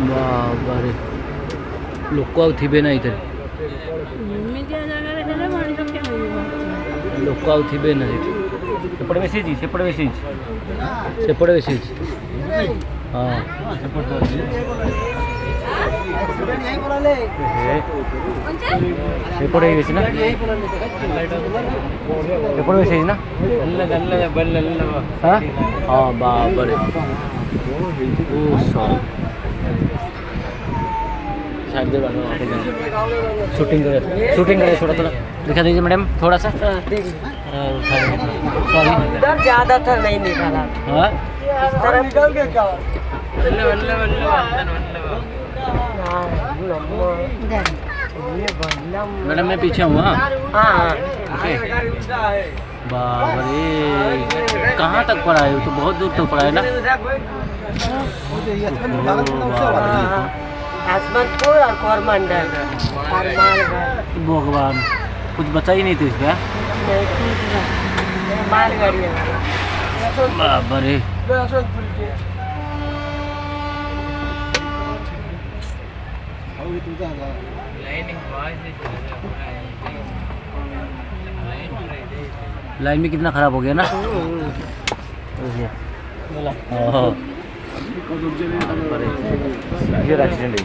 बाबारे लोक ଆଉ ଥିବେ ନା ଏଇଥିରେ ଏମିତିଆ ଜାଗାରେ ହେଲେ ମଣିଷ କେମିତି ବଞ୍ଚିବ? ଲୋକ ଆଉ ଥିବେ ନା ଏଠି ସେପଟେ ବେଶୀ ହେଇଛି ସେପଟେ ବେଶୀ ହେଇଛି ସେପଟେ ବେଶୀ ହେଇଛି ହଁ ସେପଟେ ହେଇଛି ନା ସେପଟେ ବେଶୀ ହେଇଛି ନା ହଁ ବାବାରେ ओ साइड दे शूटिंग करे थोड़ा थोड़ा दिखा दीजिए मैडम थोड़ा सा सॉरी इधर ज़्यादातर नहीं निकाला। हाँ निकल के क्या? मैडम मैं पीछे हूँ हाँ हाँ ओके बाबरे कहाँ तक पढ़ा है तो बहुत दूर तक पढ़ा है ना हसमतपुर और कोरमंडल भगवान कुछ बचा ही नहीं था इसका मालगाड़ी बाबरे लाइन में कितना खराब हो गया ना एक्सीडेंट